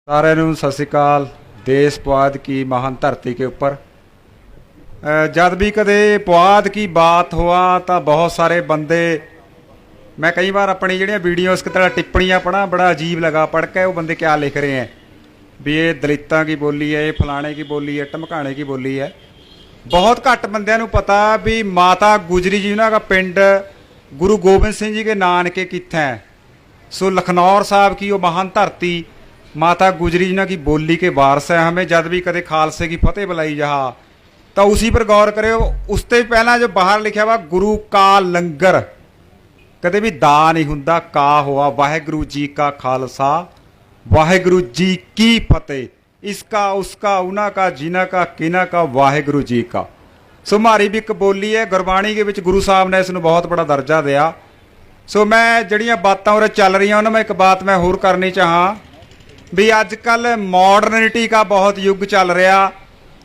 सारे नूं सत श्री अकाल। देश पुआध की महान धरती के ऊपर जब भी कदे पुआध की बात हुआ तो बहुत सारे बंदे, मैं कई बार अपनी ਜਿਹੜੀਆਂ वीडियोस की तरह टिप्पणियाँ पढ़ा, बड़ा अजीब लगा पढ़ के। वो बंदे क्या लिख रहे हैं भी ये दलितां की बोली है, ये फलाने की बोली है, ढमकाने की बोली है। बहुत घट बंदियां नूं पता भी माता गुजरी जी उन्होंने का पिंड गुरु गोबिंद सिंह जी के नानके कित्थे है। सो लखनौर साहब की वो महान धरती माता गुजरी जी की बोली के वारस है। हमें जब भी कदे खालसे की फतेह बुलाई जहा तो उसी पर गौर करो। उससे पहला जो बाहर लिखा हुआ गुरु का लंगर, कदे भी दा नहीं हुंदा, का हुआ वाहेगुरु जी का खालसा वाहेगुरु जी की फतेह। इसका उसका उन्हा का जिन्हा का किन्हा का वाहेगुरु जी का। सो मारी भी एक बोली है गुरबाणी के विच गुरु साहब ने इसनूं बहुत बड़ा दर्जा दिया। सो मैं जड़ियाँ बातां उरे चल रही उन्होंने में एक बात मैं होर करनी चाहां भी अजकल मॉडर्निटी का बहुत युग चल रहा,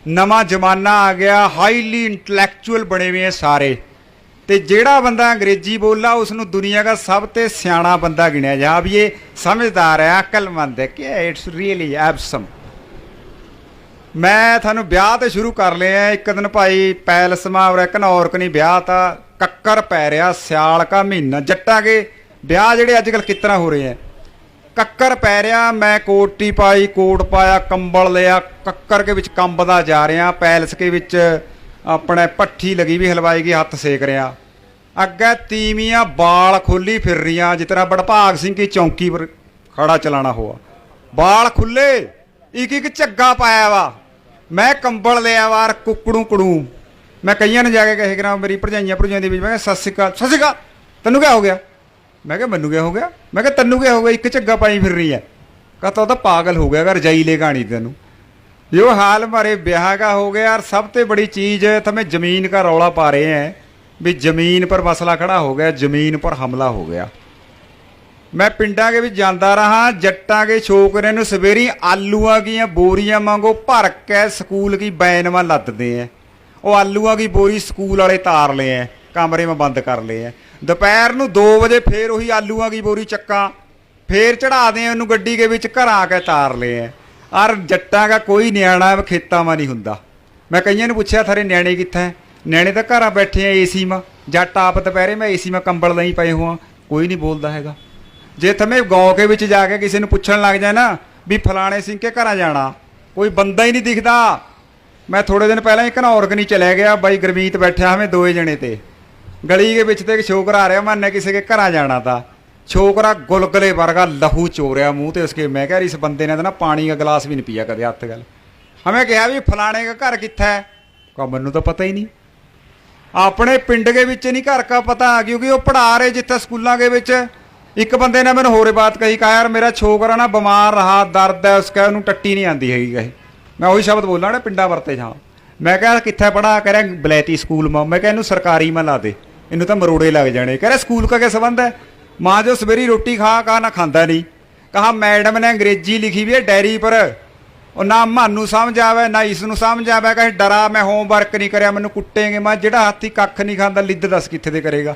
नवा जमाना आ गया, हाईली इंटलैक्चुअल बने हुए हैं सारे। तो जेड़ा बंदा अंग्रेजी बोला उसनूं दुनिया का सब तो सियाणा बंदा गिनिया जा भी ये समझदार है, अकलमंद है कि इट्स रियली एब्सम। मैं थानू ब्याह तो शुरू कर लिया। एक दिन भाई पैलस में और घनौर कनी ब्याह था, कक्कर पै रहा, सियाल का महीना, जट्टा के ब्याह जेडे अजकल कितना हो रहे हैं, कक्कर पै रहा। मैं कोटी पाई, कोट पाया, कंबल लिया, कक्कर के विच कंबदा जा रहा। पैलस के विच अपने भट्ठी लगी भी हलवाई की, हथ सेक रहा। अगे तीवियां बाल खोली फिर रही जितना बड़भाग सिंह की चौंकी पर खड़ा चलाना हुआ। बाल खुले, एक एक झग्गा पाया वा। मैं कंबल लिया वार कुकड़ू कड़ू। मैं कई ने जाके कहे करा मेरी भरजाइयां भरजाइयां के बीच, मैं सत श्री अकाल, सत श्री अकाल, तेनू क्या हो गया? मैं क्या मैनू क्या हो गया? मैं क्या तेनू क्या हो गया? एक झग्गा पाई फिर रही है। कहता तो पागल हो गया, रजाई ले गानी तेनू। यो हाल हमारे ब्याह का हो गया। और सबसे बड़ी चीज़ तो मैं ज़मीन का रौला पा रहे हैं भी ज़मीन पर मसला खड़ा हो गया, ज़मीन पर हमला हो गया। मैं पिंडा के भी जाता रहा, जट्टा के छोकरे नूं सवेरी आलूआ की बोरियां मांगो भर के स्कूल की बैन में लदते हैं। वो आलूआ की बोरी स्कूल वाले तार ले हैं, कमरे में बंद कर ले हैं। दोपहर नूं 2 बजे फिर वही आलूआ की बोरी चक्का, फिर चढ़ा दें उन्होंने गड्डी के विच, घर आके तार ले हैं। और जट्टा का कोई न्याणा खेतों में नहीं हुंदा। मैं कईयां नूं पुछया थारे न्याणे कित्थे हैं? न्याणे तो घर बैठे हैं एसी में। जट आप दोपहरे मैं एसी में कंबल नहीं पाए हुआ, कोई नहीं बोलता हैगा। जे थमे गाँव के विच जाके किसी ने पुछण लग जाए ना भी फलाने सिंह के घर जाना, कोई बंदा ही नहीं दिखता। मैं थोड़े दिन पहले एक घनौर कनी चले गया, बाई गुरमीत बैठा हमें 2 जने ते गली के विच ते एक छोकरा आ रहा, मैंने किसी के घर जाना था। छोकरा गुलगले वर्गा लहू चोरिया मुँह ते उसके। मैं कह इस बंदे ने तो ना पानी का गिलास भी नहीं पिया कदे हथ गल। हमें कहा भी फलाने का घर कित्थे है? कहा मैनू तो पता ही नहीं। अपने पिंड के विच नहीं घर का पता, क्योंकि वो पढ़ा रहे जिथे स्कूलों के विच। एक बंदे ने मैंने होर बात कही, कहा यार मेरा छोकरा ना बीमार रहा, दर्द है उसका, उन्होंने टट्टी नहीं आती हैगी। कहे मैं वही शब्द बोलना ना पिंडा वरते जा। मैं क्या कित्थे पढ़ा? कह रहा बलैती स्कूल में। मैं क्या इनू सरकारी में ला दे, इनू तो मरोड़े लग जाने। कह रहा स्कूल का क्या संबंध है? माँ जो सवेरी रोटी खा, कहा ना खाता नहीं। कहा मैडम ने अंग्रेजी लिखी हुई है डायरी पर, और ना मानू समझ आवे ना इसनू समझ आवे। कहे डरा मैं होमवर्क नहीं कराया, मैनू कुटेंगे। मैं जेड़ा हाथी कख नहीं खाता लिद्द दस कित्थे दे करेगा?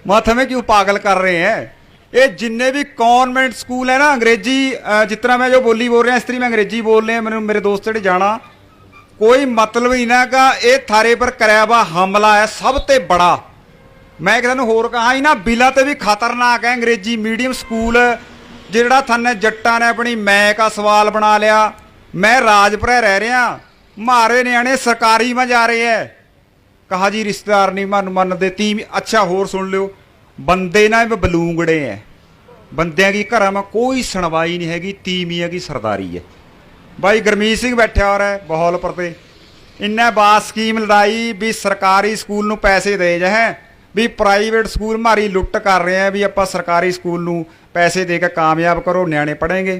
मैं थमें क्यों पागल कर रहे हैं? ये जिन्ने भी कॉन्वेंट स्कूल है ना, अंग्रेजी जितना मैं जो बोली बोल रहा इस तरह मैं अंग्रेजी बोल रहे हैं। मैंने मेरे दोस्त जेडे जाना, कोई मतलब ही ना का ये थारे पर कराया वा हमला है सब ते बड़ा। मैं एक दिन होर कहा इन्हों बिलों ते भी खतरनाक है अंग्रेजी मीडियम स्कूल। जेड़ा थाने जट्टा ने अपनी मैं का सवाल बना लिया। मैं राजपुरा रह रहा, मारे न्याणे सरकारी में जा रहे हैं। कहा जी रिश्तेदार नहीं मनते तीम। अच्छा होर सुन लो, बंदे ना बलूंगड़े हैं, बंदियां की घर में कोई सुनवाई नहीं हैगी, तीमियां की सरदारी है। भाई गुरमीत सिंह बैठा हो रहा है बहौल पर ते, इन्हें बात स्कीम लाई भी सरकारी स्कूल नूं पैसे दे जाए भी प्राइवेट स्कूल हमारी लुट कर रहे हैं, भी आप सरकारी स्कूल नूं पैसे दे के कामयाब करो, न्याणे पढ़ेंगे।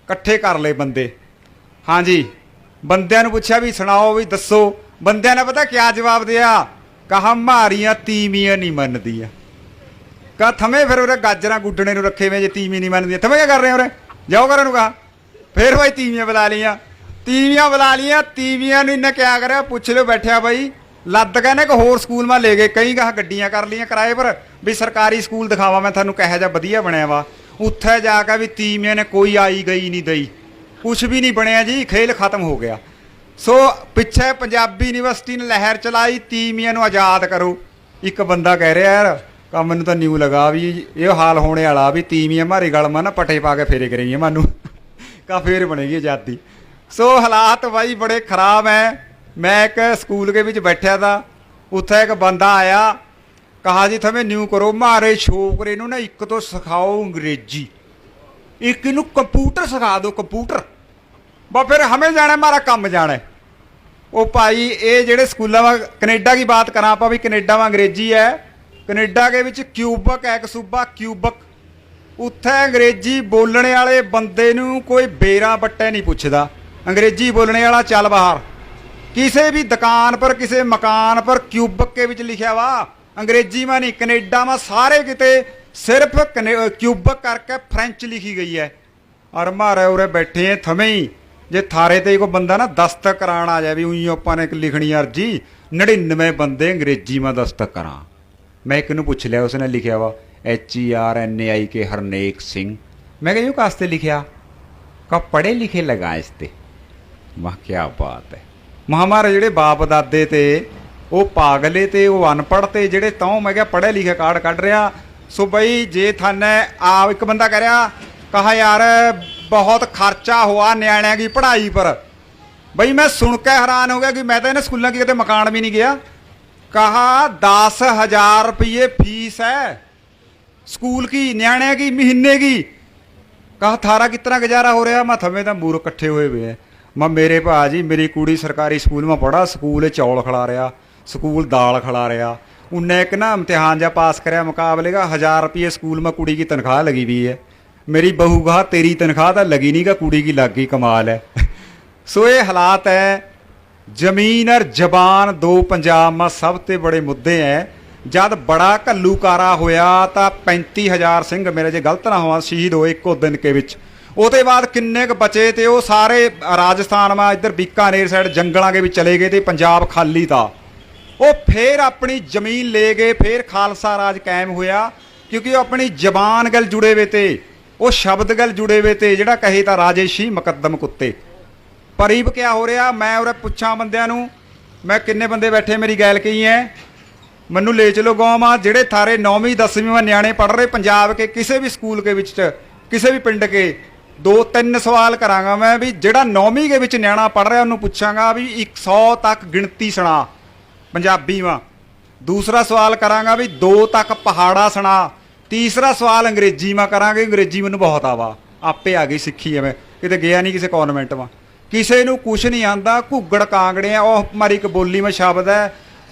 कट्ठे कर ले बंदे। हाँ जी, बंदियां नूं पुछया भी सुनाओ भी दसो। बंदियां ने पता क्या जवाब दिया? कहा मारियां तीमियां नहीं मनदियां। कहा थमे फिर उरे गाजर गुड्डने नूं रखे हुए जे तीमी नहीं मनदियां, थमे क्या कर रहे हो उरे? जाओ घर नूं। कहा फिर भाई तीमियां बुला लिया, तीमियां बुला लिया। तीमियां ने इन्हें क्या करे पुछ लो बैठा भाई लद के ना एक होर स्कूल में ले गए। कई कहा गड्डियां कर लिया किराए पर भी सरकारी स्कूल दिखावा मैं थानू कहो जा वधिया बनया वा। उत्थे जाके भी तीमियां ने कोई आई गई नहीं दई। ਕੁਛ ਵੀ ਨਹੀਂ ਬਣਿਆ ਜੀ, ਖੇਲ ਖਤਮ ਹੋ ਗਿਆ। ਸੋ ਪਿੱਛੇ ਪੰਜਾਬੀ ਯੂਨੀਵਰਸਿਟੀ ਨੇ ਲਹਿਰ ਚਲਾਈ, ਤੀਵੀਆਂ ਨੂੰ ਆਜ਼ਾਦ ਕਰੋ। ਇੱਕ ਬੰਦਾ ਕਹਿ ਰਿਹਾ ਯਾਰ ਕਾ ਮੈਨੂੰ ਤਾਂ ਨਿਊ ਲਗਾ ਵੀ ਇਹ ਹਾਲ ਹੋਣੇ ਵਾਲਾ ਵੀ ਤੀਵੀਆਂ ਮਾਰੀ ਗਲ ਮਾ ਨਾ ਪੱਠੇ ਪਾ ਕੇ ਫੇਰੇ ਕਰੇਗੀਆਂ ਮੈਨੂੰ ਕਾ ਫੇਰ ਬਣੇਗੀ ਆਜ਼ਾਦੀ। ਸੋ ਹਾਲਾਤ ਬਾਈ ਬੜੇ ਖਰਾਬ ਹੈ। ਮੈਂ ਇੱਕ ਸਕੂਲ के ਵਿੱਚ बैठा था, ਉੱਥੇ ਇੱਕ ਬੰਦਾ आया, कहा जी थमें न्यू करो, मारे छोकरे ਨੂੰ ਨਾ ਇੱਕ ਤੋਂ ਸਿਖਾਓ ਅੰਗਰੇਜ਼ੀ, ਇੱਕ ਨੂੰ ਕੰਪਿਊਟਰ ਸਿਖਾ ਦਿਓ ਕੰਪਿਊਟਰ, ਬਾ ਫਿਰ ਹमें जाना हमारा ਕੰਮ ਜਾਣਾ। ਉਹ ਭਾਈ ਇਹ ਜਿਹੜੇ ਸਕੂਲਾਂ ਵਾ ਕੈਨੇਡਾ ਦੀ ਬਾਤ ਕਰਾਂ ਆਪਾਂ ਵੀ ਕੈਨੇਡਾ ਵਾ ਅੰਗਰੇਜ਼ੀ ਹੈ। ਕੈਨੇਡਾ ਦੇ ਵਿੱਚ ਕਿਊਬਕ ਹੈ ਇੱਕ ਸੂਬਾ ਕਿਊਬਕ, ਉੱਥੇ ਅੰਗਰੇਜ਼ੀ ਬੋਲਣੇ ਵਾਲੇ ਬੰਦੇ ਨੂੰ ਕੋਈ ਬੇਰਾ ਬੱਟੇ ਨਹੀਂ ਪੁੱਛਦਾ। अंग्रेजी बोलने वाला चल बाहर, किसी भी दुकान पर किसी मकान पर क्यूबक के विच लिखा वा अंग्रेजी में नहीं, कनेडा में सारे किते सिर्फ क्यूबक करके फ्रेंच लिखी गई है। और मारे उरे बैठे हैं थमे ही जे थारे ते कोई बंदा ना दस्तक कराण आ जाए भी उई आपां ने लिखनी अर्जी 99 बंदे अंग्रेजी में दस्तक करा। मैं एक नूं पुछ लिया, उसने लिखा वा HERNAIK हरनेक सिंह। मैं कहा यूं कास्ते लिखा, का पढ़े लिखे लगा इसते। वाह क्या बात है। महामारे ਜਿਹੜੇ ਬਾਪ ਦਾਦੇ ਤੇ ਉਹ ਪਾਗਲੇ ਤੇ ਉਹ ਅਨਪੜ੍ਹ ਤੇ ਜਿਹੜੇ ਤੋਂ ਮੈਂ ਕਿਹਾ ਪੜ੍ਹੇ ਲਿਖੇ ਕਾਰਡ ਕੱਢ ਰਿਹਾ। ਸੋ ਬਈ ਜੇ थाने ਆ ਇੱਕ ਬੰਦਾ ਕਹਿ ਰਿਹਾ कहा यार बहुत खर्चा हुआ ਨਿਆਣਿਆਂ की पढ़ाई पर। बई मैं सुन के हैरान हो गया कि मैं तो इन्हें स्कूलों की कितने मकान भी नहीं गया। कहा 10,000 रुपये फीस है स्कूल की ਨਿਆਣਿਆਂ की महीने की। कहा थारा कितना गुजारा हो रहा। मैं थमे तो मूर्ख इकट्ठे हुए हुए हैं। मैं मेरे भाजी मेरी कुड़ी सरकारी स्कूल में पढ़ा, स्कूल चौल खिला रहा, स्कूल दाल खिला रहा। उन्हें एक ना इम्तिहान जा पास कराया मुकाबले का, 1000 रुपये स्कूल में कुड़ी की तनख्वाह लगी हुई है। मेरी बहू कहा तेरी तनख्वाह तो लगी नहीं, का कुड़ी की लग गई, कमाल है। सो ये हालात है। जमीन और जबान दो पंजाब में सब तो बड़े मुद्दे हैं। जब बड़ा घल्लूकारा होया तो 35,000 सिंह मेरे जे गलत ना हुआ शहीद होए एको दिन के विच। ਉਹਦੇ ਬਾਅਦ ਕਿੰਨੇ ਕੁ ਬਚੇ ਤੇ ਉਹ ਸਾਰੇ ਰਾਜਸਥਾਨ ਮਾ ਇੱਧਰ ਬੀਕਾਨੇਰ ਸਾਈਡ ਜੰਗਲਾਂ ਦੇ ਵਿੱਚ ਚਲੇ ਗਏ ਤੇ ਪੰਜਾਬ ਖਾਲੀ ਤਾ। ਉਹ ਫੇਰ ਆਪਣੀ ਜ਼ਮੀਨ ਲੈ ਗਏ, ਫੇਰ ਖਾਲਸਾ ਰਾਜ ਕਾਇਮ ਹੋਇਆ ਕਿਉਂਕਿ ਉਹ ਆਪਣੀ ਜ਼ਬਾਨ ਗੱਲ ਜੁੜੇ ਵੇ ਤੇ ਉਹ ਸ਼ਬਦ ਗੱਲ ਜੁੜੇ ਵੇ ਤੇ ਜਿਹੜਾ ਕਹੇ ਤਾਂ ਰਾਜੇਸ਼ੀ ਮੁਕੱਦਮ ਕੁੱਤੇ। ਪਰੀਬ ਕਿਆ ਹੋ ਰਿਹਾ। ਮੈਂ ਉਰੇ ਪੁੱਛਾਂ ਬੰਦਿਆਂ ਨੂੰ, ਮੈਂ ਕਿੰਨੇ ਬੰਦੇ ਬੈਠੇ ਮੇਰੀ ਗੈਲ ਕਹੀ ਹੈ, ਮੈਨੂੰ ਲੈ ਚਲੋ ਗਾँव ਮਾ ਜਿਹੜੇ ਥਾਰੇ 9ਵੀਂ 10ਵੀਂ में ਨਿਆਣੇ ਪੜ੍ਹ ਰਹੇ पंजाब के किसी भी स्कूल के विच किसी भी पिंड के। 2-3 सवाल करांगा मैं भी ਜਿਹੜਾ 9ਵੀਂ के विच ਨਿਆਣਾ पढ़ रहा ਉਹਨੂੰ ਪੁੱਛਾਂਗਾ भी 100 तक गिनती सुना पंजाबी में। दूसरा सवाल करांगा भी 2 तक पहाड़ा सुना। तीसरा सवाल अंग्रेजी में करांगे, अंग्रेजी मैनू बहुत आवा, आपे आ गई सिक्खी है, मैं किते गया नहीं किसी कॉन्वेंट में। किसी नू कुछ नहीं आंदा, घुग्गड़ कांगड़े ਉਹ हमारी एक बोली में शब्द है,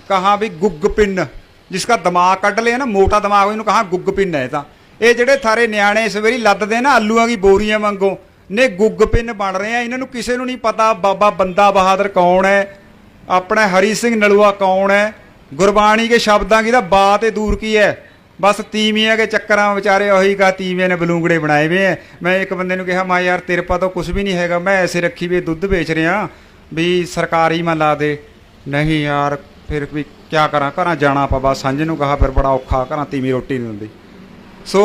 कहा भी गुग पिन, जिसका दिमाग कढ़ लिया ना मोटा दिमाग ਉਹਨੂੰ कहा गुग पिन है। ਤਾਂ ਇਹ ਜਿਹੜੇ ਥਾਰੇ ਨਿਆਣੇ ਇਸ ਵਾਰੀ ਲੱਦਦੇ ਨਾ ਆਲੂਆਂ ਦੀ ਬੋਰੀਆਂ ਵਾਂਗੂ ਨੇ ਗੁੱਗ ਪਿੰਨ ਬਣ ਰਹੇ ਆ। ਇਹਨਾਂ ਨੂੰ ਕਿਸੇ ਨੂੰ ਨਹੀਂ ਪਤਾ ਬਾਬਾ ਬੰਦਾ ਬਹਾਦਰ ਕੌਣ ਹੈ, ਆਪਣਾ ਹਰੀ ਸਿੰਘ ਨਲੂਆ ਕੌਣ ਹੈ, ਗੁਰਬਾਣੀ ਕੇ ਸ਼ਬਦਾਂ की बात है दूर की है। बस तीवियाँ के चक्कर में बेचारे वही का तीवियाँ ने बलूंगड़े बनाए हुए हैं। मैं एक बंदे ने कहा मैं यार तेरे पा तो कुछ भी नहीं हैगा, मैं ऐसे रखी हुई दुध बेच रहा भी सरकारी में ला दे। नहीं यार फिर भी क्या करा, घर जाना पा बस सांझे नूं कहा फिर बड़ा औखा, घर तीवी रोटी नहीं होंदी। सो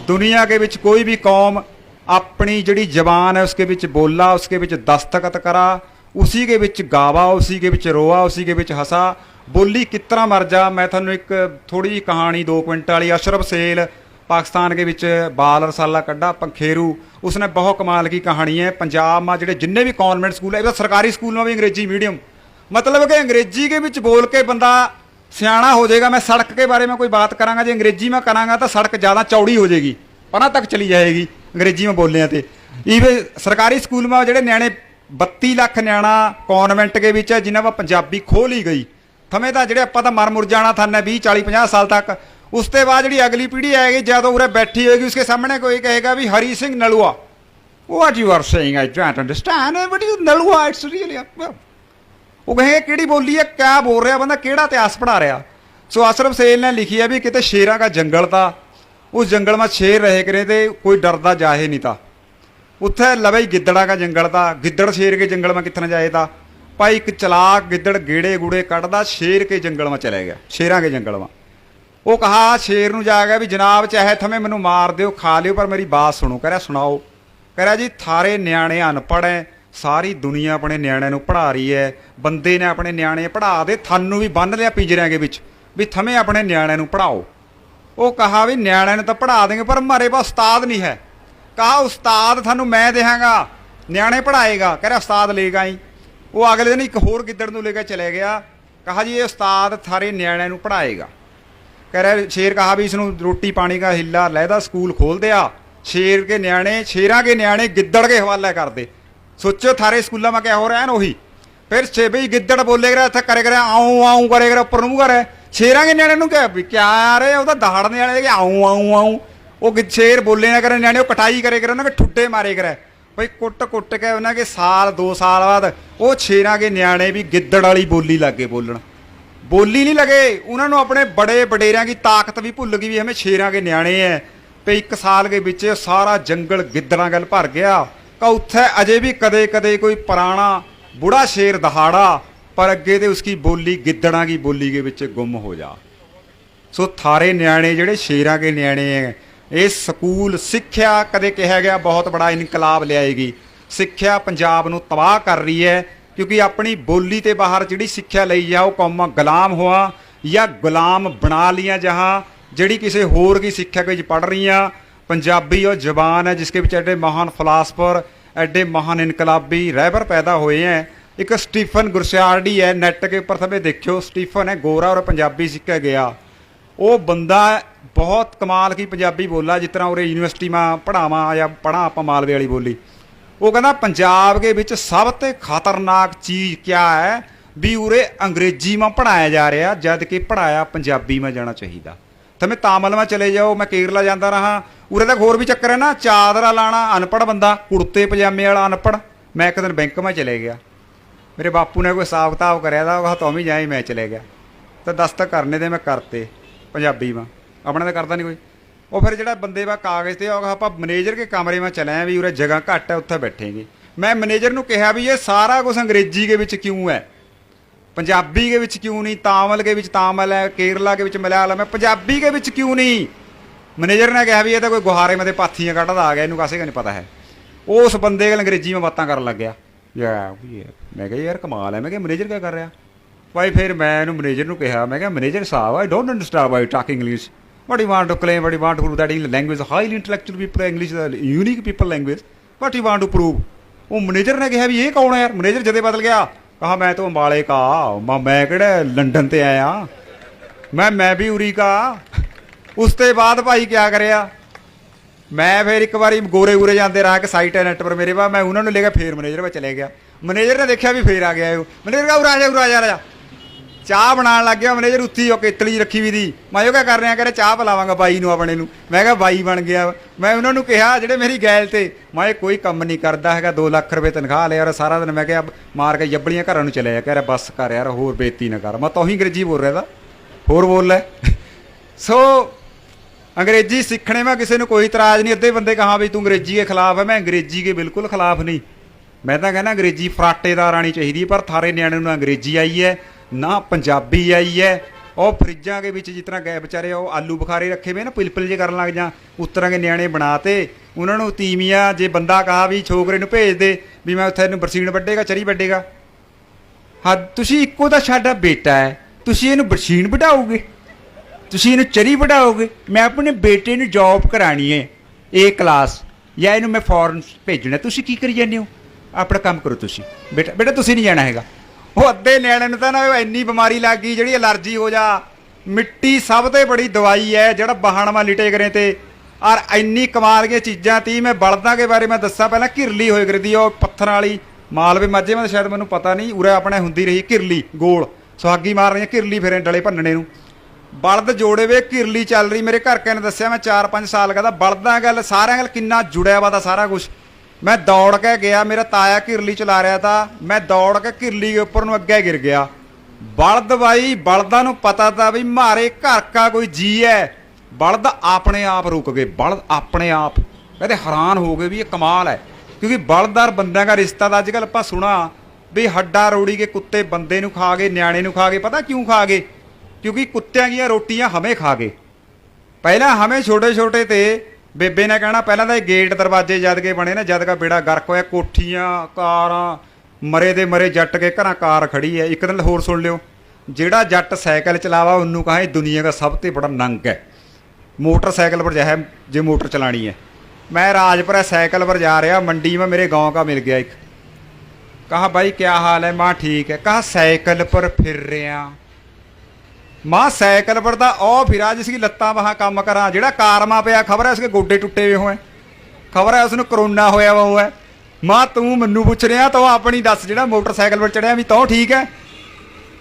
दुनिया के विच कोई भी कौम अपनी जिहड़ी जबान है उसके विच बोला, उसके विच दस्तखत करा, उसी के विच गावा, उसी के विच रोआ, उसी के विच हंसा। बोली कितना मर जा। मैं थानू एक थोड़ी जी कहानी 2 मिनट वाली। अशरफ सेल पाकिस्तान के विच बाल रसाला कड्ढा पंखेरू, उसने बहुत कमाल की कहानी है। पंजाब में जिहड़े जिन्ने भी कॉन्वेंट स्कूल है, सरकारी स्कूल में भी अंग्रेजी मीडियम, मतलब कि अंग्रेजी के विच बोल के बंदा सियाना हो जाएगा। मैं सड़क के बारे में कोई बात करांगा, जो अंग्रेजी में करांगा तो सड़क ज़्यादा चौड़ी हो जाएगी, पना तक चली जाएगी अंग्रेजी में बोलने ते। इवन सरकारी स्कूल में जो न्याणे 32 लाख न्याणा कॉन्वेंट के विच जिन्हें पंजाबी खोल ही गई। थमें तो जो आप मर मुर जाना था 20 40 50 साल तक। उसके बाद जी अगली पीढ़ी आएगी जब उरे बैठी होगी उसके सामने कोई कहेगा भी Hari Singh Nalwa, what you are saying I don't understand, what is Nalwa, it's really वो कहेंगे किहड़ी बोली है, क्या बोल रहा बंदा, किहड़ा इतिहास पढ़ा रहा। सो अशरफ सेल ने लिखी है भी किते शेरां का जंगल था, उस जंगल में शेर रहे करे थे, कोई डरदा जाए नहीं था। उत्थे लवे ही गिद्दड़ा का जंगल था, गिद्दड़ शेर के जंगल में कितना जाए था। भाई एक चलाक गिद्दड़ गेड़े गुड़े कटदा शेर के जंगल में चले गया, शेरां के जंगल में। वो कहा शेर नूं जाएगा भी जनाब चाहे थमें मैनू मार दो खा लियो पर मेरी बात सुनो। कह रहा सुनाओ। कह रहा जी थारे न्याणे अनपढ़ है, सारी दुनिया अपने न्याणिਆਂ ਨੂੰ पढ़ा रही है, बंदे ने अपने न्याणे पढ़ा दे, थानू भी बन लिया पिंजरिਆਂ के विच भी थमें अपने न्याणिਆਂ ਨੂੰ पढ़ाओ। वो कहा भी न्याणिਆਂ ਨੂੰ तो पढ़ा देंगे पर हमारे पास उस्ताद नहीं है। कहा उस्ताद थानू मैं देहांगा, न्याणे पढ़ाएगा। कह रहा उस्ताद लेगा ही। वो अगले दिन एक होर गिद्दड़ नूं लेकर चले गया। कहा जी ये उस्ताद थारे न्याणिਆਂ ਨੂੰ पढ़ाएगा। कह रहा शेर कहा भी इसनों रोटी पानी का हिला लहदा स्कूल खोल दिया। शेर के न्याणे शेरां के न्याणे गिद्दड़ के हवाले कर दे। सोचो थारे स्कूलों में क्या हो रहा है ना वही। फिर छे भी गिद्दड़ बोलेगा इत्थे करे करे आऊँ आऊँ करेगा उपर नूं करे। शेरां के न्याणे नूं क्या यार वो दहाड़ने वाले आऊँ आऊँ आऊँ। वो शेर बोले ना करे न्याणे कटाई करे करे उन्होंने ठुड्डे मारे करे भाई कुट कुट के उन्होंने साल 2 साल बाद वो शेरां के न्याणे भी गिद्दड़ वाली बोली लग गए बोलन। बोली नहीं लगे उन्होंने अपने बड़े वडेरियां की ताकत भी भुल गई भी हमें शेरां के न्याणे हैं। पे 1 साल के बिच सारा जंगल गिद्दड़ां गल भर गया। का उत्थे अजे भी कदे कदे कोई पुराना बुढ़ा शेर दहाड़ा पर अगे तो उसकी बोली गिद्दड़ां की बोली के विच गुम हो जा। सो थारे न्याणे जिहड़े शेरां के न्याणे हैं, ये स्कूल सिक्ख्या कदे कहा गया बहुत बड़ा इनकलाब लियाएगी। सिक्ख्या पंजाब नूं तबाह कर रही है क्योंकि अपनी बोली ते बाहर जिहड़ी सिक्ख्या लई जा कौमां गुलाम होआ या गुलाम बना लिया जहाँ जिहड़ी किसी होर की सिक्ख्या के पढ़ रही। पंजाबी और जबान है जिसके विच एडे महान फिलासफर एडे महान इनकलाबी रहबर पैदा हुए हैं। एक स्टीफन गुरसियार्डी है, नेट के ऊपर सब देखियो, स्टीफन है गोरा और पंजाबी सीख के गया। वो बंदा बहुत कमाल की पंजाबी बोला जितना उरे यूनिवर्सिटी में पढ़ावा या पढ़ा आप मालवे वाली बोली। वो कहना पंजाब के विच सब ते खतरनाक चीज़ क्या है भी उरे अंग्रेजी में पढ़ाया जा रहा जद कि पढ़ाया पंजाबी में जाना चाहिए। तुम्हें तामिल में चले जाओ, मैं केरला जाता रहा, उरे तक होर भी चक्कर है ना, चादरा लाना अनपढ़ बंदा, कुर्ते पजामे वाला अनपढ़। मैं एक दिन बैंक में चले गया, मेरे बापू ने कोई हिसाब किताब कराया था, कहा तो भी जाए, मैं चले गया तो दस्तखत करने थे मैं करते पंजाबी में, अपने तो करता नहीं कोई। वो फिर जो बंदे वा कागज़ से आप मैनेजर के कमरे में चले हैं भी उरे जगह घट है उत्थे बैठेंगे। मैं मैनेजर नूं कहा भी ये सारा कुछ अंग्रेजी के विच क्यों है, पंजाबी के विच क्यों नहीं, तामिल के विच तामिल है, केरला के विच मलयालम है, पंजाबी के विच क्यों नहीं। मैनेजर ने कहा भी ये तो कोई गुहारे में पाथियाँ कटदा आ गया, इनू कासे का नहीं पता है। उस बंदे को अंग्रेजी में बातें कर लग गया। मैं कहा यार कमाल है, मैं क्या मैनेजर क्या कर रहा भाई। फिर मैं मैनेजर नूं कहा, मैं क्या मैनेजर साहब I don't understand about talking English, what you want to claim, what you want to prove that language highly intellectual people, English unique people language, what you want to prove. वो manager ने कहा भी ये कौन है यार। Manager जदे बदल गया, कहा मैं तो अंबाले का, मैं किहड़े लंडन ते आया, मैं भी उरी का। उसके बाद भाई क्या करिया, मैं फिर एक बार गोरे गोरे जाते रहा कि साइट है नेट पर मेरे पास, मैं उन्होंने लेकर फिर मैनेजर पर चले गया। मैनेजर ने देखा भी फिर आ गया। मैनेजर कहा उरा जा चाह बना लग गया। मैनेजर उत्ती हो केतली रखी हुई थी। मैं क्या कर रहा, कह चाह पिलावांगा बाई नूं अपने नूं। मैं कहा बाई बन गया। मैं उन्होंने कहा ਜਿਹੜੇ मेरी गैल थे, मैं कोई काम नहीं करता है, 2 लाख रुपये तनख्वाह ले यार सारा दिन। मैं क्या मार के जबड़ियाँ घरों चले जा, कह रहा बस कर यार होर बेइज्जती ना कर। मैं तो ही अंग्रेजी बोल रहा था, होर बोल रहा। सो अंग्रेजी सीखने में किसी ने कोई इतराज़ नहीं। अद्धे बंदे कहा भी तू अंग्रेजी के खिलाफ है, मैं अंग्रेजी के बिल्कुल खिलाफ नहीं। मैं तो कहना अंग्रेजी फराटेदार आनी चाहिए, पर थारे न्याणे नूं अंग्रेजी आई है ना पंजाबी आई है। और फ्रिजां के विच जितना गए बेचारे वो आलू बुखारे रखे हुए ना पिलपिल जे करन लग जा, उस तरह के न्याणे बनाते। उन्होंने तीमिया जे बंदा कहा भी छोकरे नूं भेज दे भी मैं उत्थे बरसीन वड्डेगा चरी वड्डेगा। हाँ तुसीं इक्को तां साडा बेटा है, तुसीं इहनूं बरसीन वढाओगे, तुसीं इहनूं चरी वढाओगे। मैं अपने बेटे नूं जॉब करानी है ए क्लास, या इहनूं मैं फॉरन भेजना, तुसीं की करी जांदे हो, अपना काम करो तुसीं। बेटा तुसीं नहीं जाना हैगा। वो अद्धे न्याणे नूं तां ना इन्नी बीमारी लग गई जिहड़ी एलर्जी हो जा। मिट्टी सब तो बड़ी दवाई है जिहड़ा बाहण में लिटे करे ते। और इन्नी कमाल की चीज़ां थी। मैं बलदां के बारे में दसा, पहला घिरली होए करदी वो पत्थर वाली मालवे माझे में शायद मैनूं पता नहीं, उरे अपने हुंदी रही घिरली गोल सुहागी मार रही घिरली फिर डले भन्नने नूं। बलद जोड़े वे घिरली चल रही। मेरे घर के ने दस्सिया, मैं 4-5 साल का बलदां गल सारियां गल किन्ना जुड़िया वा सारा कुछ। मैं दौड़ के गया, मेरा ताया घिरली चला रहा था, मैं दौड़ के घिरली के उपर नूं अगे गिर गया। बलद भाई बलदा नूं पता था भी मारे घर का कोई जी है। बलद अपने आप रुक गए, बलद अपने आप कहते हैरान हो गए भी ये कमाल है। क्योंकि बलदार बंदे का रिश्ता था अजकल आप सुना भी हड्डा रोड़ी के कुत्ते बंदे नूं खा गए, न्याणे नूं खा गए। पता क्यों खा गए? क्योंकि कुत्तियां की रोटियां हमें खा गए। पहला हमें छोटे छोटे थे ਬੇਬੇ ਨੇ ਕਹਿਣਾ ਪਹਿਲਾਂ ਤਾਂ ਇਹ ਗੇਟ ਦਰਵਾਜ਼ੇ ਜਦ ਕੇ ਬਣੇ ਨਾ, ਜਦ ਕਾ ਬੇੜਾ ਗਰਕ ਹੋਇਆ, ਕੋਠੀਆਂ ਕਾਰਾਂ ਮਰੇ ਦੇ ਮਰੇ ਜੱਟ ਕੇ ਘਰਾਂ ਕਾਰ ਖੜੀ ਹੈ। ਇੱਕ ਦਿਨ ਹੋਰ ਸੁਣ ਲਿਓ, ਜਿਹੜਾ ਜੱਟ ਸਾਈਕਲ ਚਲਾਵਾ ਉਹਨੂੰ ਕਹਾਂ ਦੁਨੀਆ ਦਾ ਸਭ ਤੋਂ ਬੜਾ ਨੰਗ ਹੈ। मोटरसाइकिल पर जा है जो मोटर चलानी है। मैं राजपुरा साइकिल पर जा रहा, मंडी में मेरे गांव का मिल गया एक। कहा भाई क्या हाल है? माँ ठीक है। कहा साइकिल पर फिर रहा। माँ साइकिल पर तो ओ फिरा जिसकी लत्तां वहाँ काम करा, जेड़ा कार मां पे खबर है उसके गोडे टुटे हुए हुए, खबर है उसने करोना होया हुआ है। माँ तू मैनू पुछ रहा तो अपनी दस, जेड़ा मोटरसाइकिल पर चढ़िया भी तो ठीक है।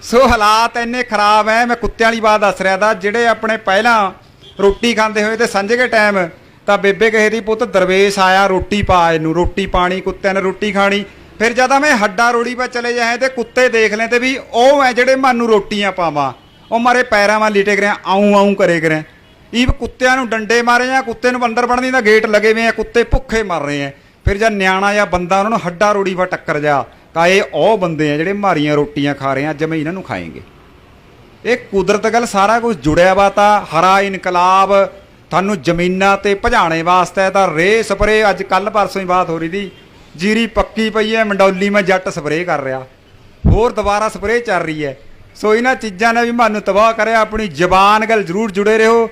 सो हालात इन्ने खराब है। मैं कुत्तियां वाली बात दस रहा था, जेड़े अपने पहला रोटी खाते हुए तो संझ के टाइम तो बेबे कहे थी पुत दरवेश आया रोटी पा इनू, रोटी पानी, कुत्ते ने रोटी खानी। फिर जदा मैं हड्डा रोड़ी पर चले जाए तो कुत्ते देख लें तो भी ओ मैं जेड़े मानू रोटियां पावा, वो मारे पैरों में लिटे करें, आऊँ आऊँ करे करें। ईव कुत्तियां नू डंडे मारे हैं, कुत्ते नू अंदर बढ़ने का गेट लगे हुए हैं, कुत्ते भुखे मर रहे हैं। फिर जब न्याणा या बंदा उन्होंने हड्डा रोड़ी पर टक्कर जा, कहा ये ओ बंदे हैं जेड़े मारियां रोटियां खा रहे हैं, अज मैं इन्हों खाएंगे। ये कुदरत गल सारा कुछ जुड़िया वा था। हरा इनकलाब थानू जमीनां ते भजाने वास्ते तो रे स्प्रे, अज कल परसों ही बात हो रही थी, जीरी पक्की पई है, मंडौली में जट स्प्रे कर रहा, होर दोबारा स्प्रे चल रही है। सो इन्हां चीज़ों ने भी मानू तबाह करे। अपनी जबान गल जरूर जुड़े रहो।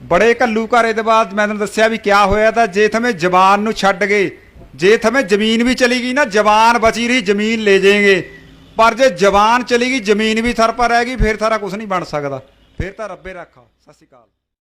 बड़े घल्लू घरे के बाद मैं तुहानूं दस्सिया भी क्या होया था। जे थमें जबान नूं छड्ड गए, जे थमें जमीन भी चली गई ना, जबान बची रही जमीन ले जाएंगे, पर जे जबान चली गई जमीन भी थर पर रहेगी, फिर थारा कुछ नहीं बन सकता। फिर तो रब्बे रखा। सत श्री अकाल।